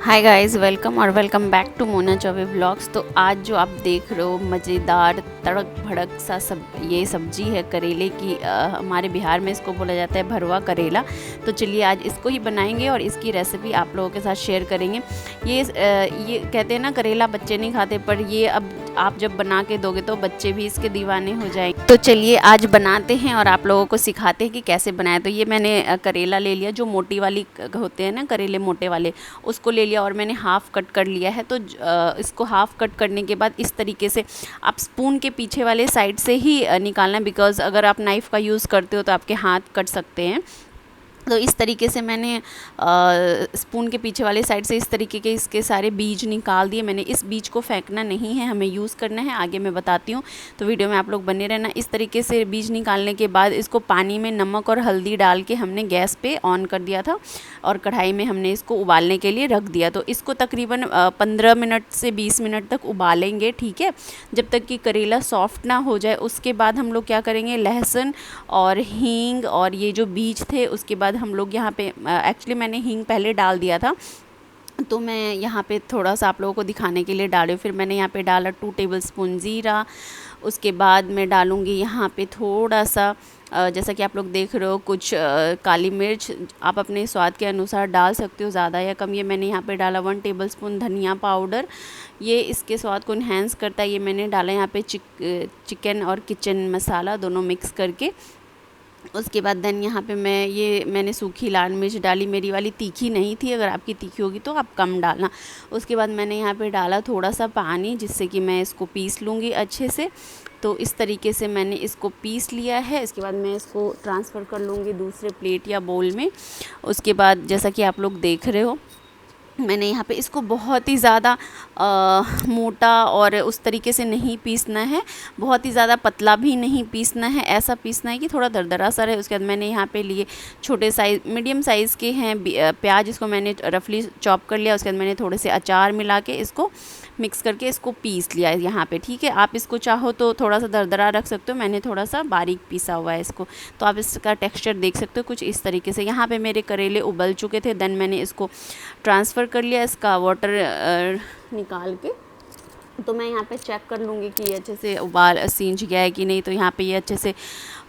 हाय guys, welcome और welcome back to Mona Choubey blogs. तो आज जो आप देख रहे हो मज़ेदार तड़क भड़क सा ये सब्जी है करेले की। हमारे बिहार में इसको बोला जाता है भरवा करेला। तो चलिए आज इसको ही बनाएंगे और इसकी रेसिपी आप लोगों के साथ शेयर करेंगे। ये कहते हैं ना करेला बच्चे नहीं खाते, पर ये अब आप जब बना के दोगे तो बच्चे भी इसके दीवाने हो जाएंगे। तो चलिए आज बनाते हैं और आप लोगों को सिखाते हैं कि कैसे बनाएं। तो ये मैंने करेला ले लिया, जो मोटी वाली होते हैं ना करेले मोटे वाले, उसको ले लिया और मैंने हाफ़ कट कर लिया है। तो इसको हाफ़ कट करने के बाद इस तरीके से आप स्पून के पीछे वाले साइड से ही निकालना, बिकॉज़ अगर आप नाइफ़ का यूज़ करते हो तो आपके हाथ कट सकते हैं। तो इस तरीके से मैंने स्पून के पीछे वाले साइड से इस तरीके के इसके सारे बीज निकाल दिए। मैंने इस बीज को फेंकना नहीं है, हमें यूज़ करना है, आगे मैं बताती हूँ, तो वीडियो में आप लोग बने रहना। इस तरीके से बीज निकालने के बाद इसको पानी में नमक और हल्दी डाल के हमने गैस पे ऑन कर दिया था और कढ़ाई में हमने इसको उबालने के लिए रख दिया। तो इसको तकरीबन 15 मिनट से 20 मिनट तक उबालेंगे, ठीक है, जब तक कि करेला सॉफ्ट ना हो जाए। उसके बाद हम लोग क्या करेंगे, लहसुन और हींग और ये जो बीज थे उसके बाद हम लोग यहाँ पे एक्चुअली मैंने हींग पहले डाल दिया था, तो मैं यहाँ पे थोड़ा सा आप लोगों को दिखाने के लिए डाली। फिर मैंने यहाँ पे डाला 2 टेबलस्पून ज़ीरा। उसके बाद मैं डालूँगी यहाँ पे थोड़ा सा जैसा कि आप लोग देख रहे हो कुछ काली मिर्च, आप अपने स्वाद के अनुसार डाल सकते हो ज़्यादा या कम। ये मैंने यहाँ पे डाला 1 टेबलस्पून धनिया पाउडर, ये इसके स्वाद को इन्हेंस करता है। ये मैंने डाला यहाँ पे चिकन और किचन मसाला दोनों मिक्स करके। उसके बाद देन यहाँ पे मैंने सूखी लाल मिर्च डाली, मेरी वाली तीखी नहीं थी, अगर आपकी तीखी होगी तो आप कम डालना। उसके बाद मैंने यहाँ पे डाला थोड़ा सा पानी, जिससे कि मैं इसको पीस लूँगी अच्छे से। तो इस तरीके से मैंने इसको पीस लिया है। इसके बाद मैं इसको ट्रांसफ़र कर लूँगी दूसरे प्लेट या बोल में। उसके बाद जैसा कि आप लोग देख रहे हो, मैंने यहाँ पे इसको बहुत ही ज़्यादा मोटा और उस तरीके से नहीं पीसना है, बहुत ही ज़्यादा पतला भी नहीं पीसना है, ऐसा पीसना है कि थोड़ा दरदरा सा रहे। उसके बाद मैंने यहाँ पे लिए छोटे साइज़ मीडियम साइज़ के हैं प्याज, इसको मैंने रफली चॉप कर लिया। उसके बाद मैंने थोड़े से अचार मिला के इसको मिक्स करके इसको पीस लिया है यहाँ पे, ठीक है। आप इसको चाहो तो थोड़ा सा दरदरा रख सकते हो, मैंने थोड़ा सा बारीक पीसा हुआ है इसको। तो आप इसका टेक्सचर देख सकते हो कुछ इस तरीके से। यहाँ पे मेरे करेले उबल चुके थे, देन मैंने इसको ट्रांसफ़र कर लिया, इसका वाटर निकाल के। तो मैं यहाँ पे चेक कर लूँगी कि ये अच्छे से उबाल सींच गया है कि नहीं। तो यहाँ पे ये अच्छे से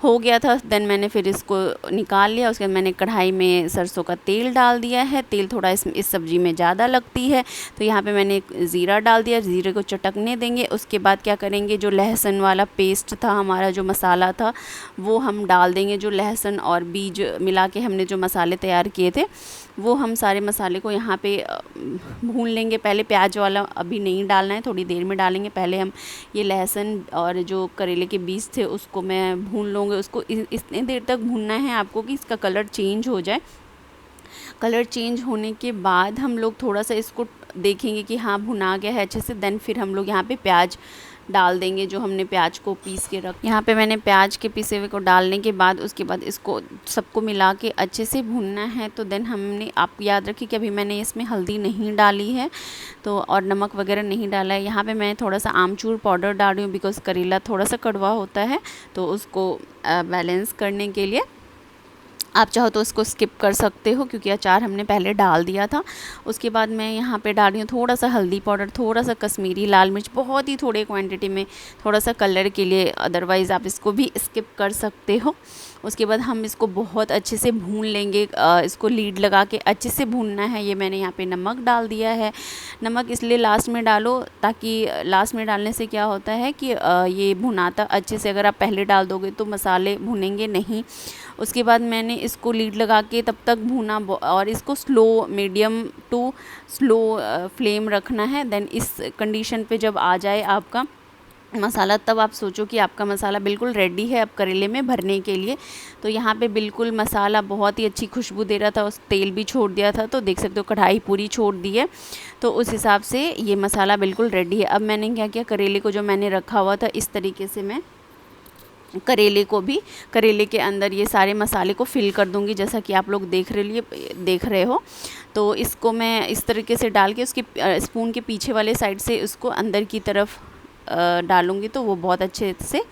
हो गया था, देन मैंने फिर इसको निकाल लिया। उसके बाद मैंने कढ़ाई में सरसों का तेल डाल दिया है। तेल थोड़ा इस सब्ज़ी में ज़्यादा लगती है, तो यहाँ पे मैंने ज़ीरा डाल दिया, ज़ीरे को चटकने देंगे। उसके बाद क्या करेंगे, जो लहसुन वाला पेस्ट था हमारा, जो मसाला था वो हम डाल देंगे। जो लहसुन और बीज मिला के हमने जो मसाले तैयार किए थे, वो हम सारे मसाले को यहाँ पे भून लेंगे। पहले प्याज वाला अभी नहीं डालना है, थोड़ी देर में डालेंगे। पहले हम ये लहसुन और जो करेले के बीज थे उसको मैं भून लूँगी। उसको इतने देर तक भूनना है आपको कि इसका कलर चेंज हो जाए। कलर चेंज होने के बाद हम लोग थोड़ा सा इसको देखेंगे कि हाँ भुना गया है अच्छे से, देन फिर हम लोग यहाँ पे प्याज डाल देंगे, जो हमने प्याज को पीस के रख। यहाँ पे मैंने प्याज के पीसे हुए को डालने के बाद उसके बाद इसको सबको मिला के अच्छे से भूनना है। तो देन हमने, आप याद रखिए कि अभी मैंने इसमें हल्दी नहीं डाली है तो, और नमक वगैरह नहीं डाला है। यहाँ पे मैं थोड़ा सा आमचूर पाउडर डाल रही हूँ, बिकॉज़ करेला थोड़ा सा कड़वा होता है, तो उसको बैलेंस करने के लिए। आप चाहो तो इसको स्किप कर सकते हो क्योंकि अचार हमने पहले डाल दिया था। उसके बाद मैं यहाँ पे डाल रही हूँ थोड़ा सा हल्दी पाउडर, थोड़ा सा कश्मीरी लाल मिर्च, बहुत ही थोड़े क्वांटिटी में, थोड़ा सा कलर के लिए, अदरवाइज़ आप इसको भी स्किप कर सकते हो। उसके बाद हम इसको बहुत अच्छे से भून लेंगे, इसको लीड लगा के अच्छे से भूनना है। ये मैंने यहाँ पे नमक डाल दिया है। नमक इसलिए लास्ट में डालो, ताकि लास्ट में डालने से क्या होता है कि ये भुनाता अच्छे से, अगर आप पहले डाल दोगे तो मसाले भुनेंगे नहीं। उसके बाद मैंने इसको लीड लगा के तब तक भूना और इसको slow, medium to slow flame रखना है। देन इस कंडीशन पे जब आ जाए आपका मसाला, तब आप सोचो कि आपका मसाला बिल्कुल रेडी है अब करेले में भरने के लिए। तो यहाँ पे बिल्कुल मसाला बहुत ही अच्छी खुशबू दे रहा था, उस तेल भी छोड़ दिया था, तो देख सकते हो कढ़ाई पूरी छोड़ दी है। तो उस हिसाब से ये मसाला बिल्कुल रेडी है। अब मैंने क्या किया, करेले को जो मैंने रखा हुआ था, इस तरीके से मैं करेले को भी, करेले के अंदर ये सारे मसाले को फिल कर दूंगी, जैसा कि आप लोग देख रहे हो। तो इसको मैं इस तरीके से डाल के उसके स्पून के पीछे वाले साइड से उसको अंदर की तरफ डालूँगी तो वो बहुत अच्छे से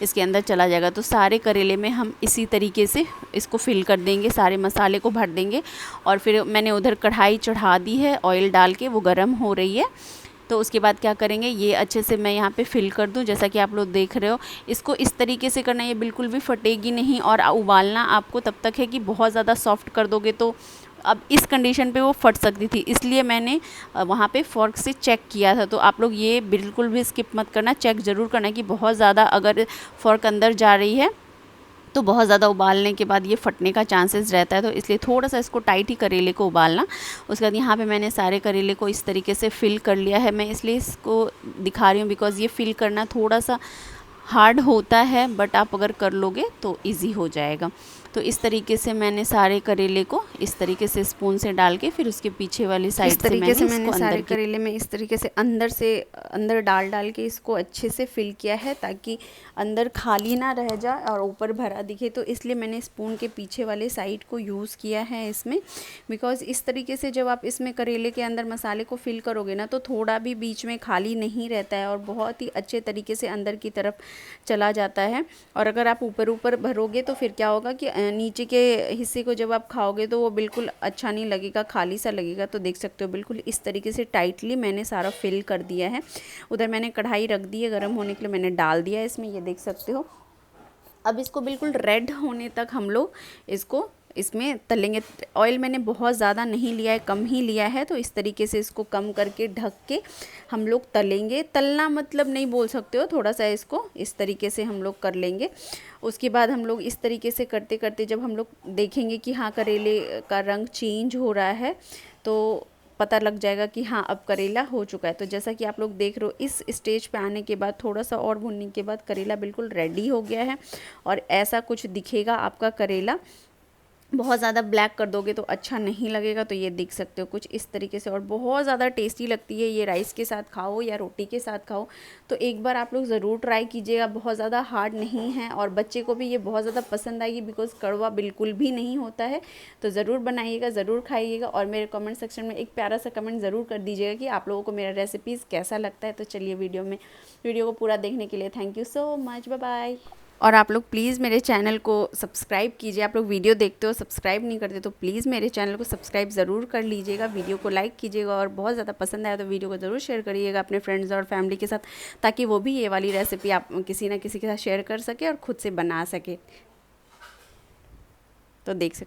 इसके अंदर चला जाएगा। तो सारे करेले में हम इसी तरीके से इसको फिल कर देंगे, सारे मसाले को भर देंगे। और फिर मैंने उधर कढ़ाई चढ़ा दी है, ऑयल डाल के वो गर्म हो रही है। तो उसके बाद क्या करेंगे, ये अच्छे से मैं यहाँ पे फिल कर दूँ। जैसा कि आप लोग देख रहे हो, इसको इस तरीके से करना, ये बिल्कुल भी फटेगी नहीं। और उबालना आपको तब तक है कि बहुत ज़्यादा सॉफ्ट कर दोगे तो अब इस कंडीशन पे वो फट सकती थी, इसलिए मैंने वहाँ पे फ़ोर्क से चेक किया था। तो आप लोग ये बिल्कुल भी स्किप मत करना, चेक ज़रूर करना कि बहुत ज़्यादा अगर फ़ोर्क अंदर जा रही है तो बहुत ज़्यादा उबालने के बाद ये फटने का चांसेस रहता है। तो इसलिए थोड़ा सा इसको टाइट ही करेले को उबालना। उसके बाद यहाँ पे मैंने सारे करेले को इस तरीके से फ़िल कर लिया है। मैं इसलिए इसको दिखा रही हूँ बिकॉज़ ये फ़िल करना थोड़ा सा हार्ड होता है, बट आप अगर कर लोगे तो इजी हो जाएगा। तो इस तरीके से मैंने सारे करेले को इस तरीके से स्पून से डाल के फिर उसके पीछे वाली साइड से मैंने इसको सारे करेले में इस तरीके से अंदर डाल के इसको अच्छे से फिल किया है, ताकि अंदर खाली ना रह जाए और ऊपर भरा दिखे। तो इसलिए मैंने स्पून के पीछे वाले साइड को यूज़ किया है इसमें, बिकॉज़ इस तरीके से जब आप इसमें करेले के अंदर मसाले को फिल करोगे ना तो थोड़ा भी बीच में खाली नहीं रहता है और बहुत ही अच्छे तरीके से अंदर की तरफ चला जाता है। और अगर आप ऊपर भरोगे तो फिर क्या होगा कि नीचे के हिस्से को जब आप खाओगे तो वो बिल्कुल अच्छा नहीं लगेगा, खाली सा लगेगा। तो देख सकते हो बिल्कुल इस तरीके से टाइटली मैंने सारा फिल कर दिया है। उधर मैंने कढ़ाई रख दी है गर्म होने के लिए, मैंने डाल दिया है इसमें, ये देख सकते हो। अब इसको बिल्कुल रेड होने तक हम लोग इसको इसमें तलेंगे। ऑयल मैंने बहुत ज़्यादा नहीं लिया है, कम ही लिया है। तो इस तरीके से इसको कम करके ढक के हम लोग तलेंगे। तलना मतलब नहीं बोल सकते हो, थोड़ा सा इसको इस तरीके से हम लोग कर लेंगे। उसके बाद हम लोग इस तरीके से करते करते जब हम लोग देखेंगे कि हाँ करेले का रंग चेंज हो रहा है तो पता लग जाएगा कि हाँ अब करेला हो चुका है। तो जैसा कि आप लोग देख रहे हो, इस स्टेज पे आने के बाद थोड़ा सा और भुनने के बाद करेला बिल्कुल रेडी हो गया है और ऐसा कुछ दिखेगा आपका करेला। बहुत ज़्यादा ब्लैक कर दोगे तो अच्छा नहीं लगेगा। तो ये देख सकते हो कुछ इस तरीके से, और बहुत ज़्यादा टेस्टी लगती है। ये राइस के साथ खाओ या रोटी के साथ खाओ तो एक बार आप लोग ज़रूर ट्राई कीजिएगा। बहुत ज़्यादा हार्ड नहीं है और बच्चे को भी ये बहुत ज़्यादा पसंद आएगी, बिकॉज़ कड़वा बिल्कुल भी नहीं होता है। तो ज़रूर बनाइएगा, ज़रूर खाइएगा और मेरे कमेंट सेक्शन में एक प्यारा सा कमेंट ज़रूर कर दीजिएगा कि आप लोगों को मेरा रेसिपीज़ कैसा लगता है। तो चलिए वीडियो को पूरा देखने के लिए thank you so much, bye bye. और आप लोग प्लीज़ मेरे चैनल को सब्सक्राइब कीजिए। आप लोग वीडियो देखते हो सब्सक्राइब नहीं करते तो प्लीज़ मेरे चैनल को सब्सक्राइब ज़रूर कर लीजिएगा। वीडियो को लाइक कीजिएगा और बहुत ज़्यादा पसंद आया तो वीडियो को ज़रूर शेयर करिएगा अपने फ्रेंड्स और फैमिली के साथ, ताकि वो भी ये वाली रेसिपी आप किसी ना किसी के साथ शेयर कर सके और ख़ुद से बना सके। तो देख सकते